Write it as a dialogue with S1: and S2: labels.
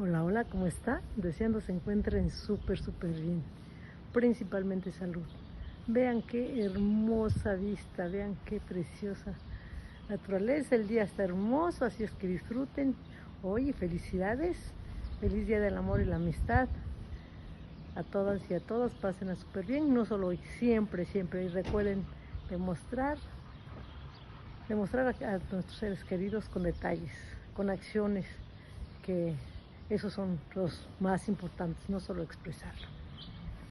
S1: Hola, hola, ¿cómo está? Deseando se encuentren súper bien, principalmente salud. Vean qué hermosa vista, vean qué preciosa naturaleza, el día está hermoso, así es que disfruten. Oye, felicidades, feliz Día del Amor y la Amistad. A todas y a todos, pásenla súper bien, no solo hoy, siempre, y recuerden demostrar, demostrar a nuestros seres queridos con detalles, con acciones, que esos son los más importantes, no solo expresarlo.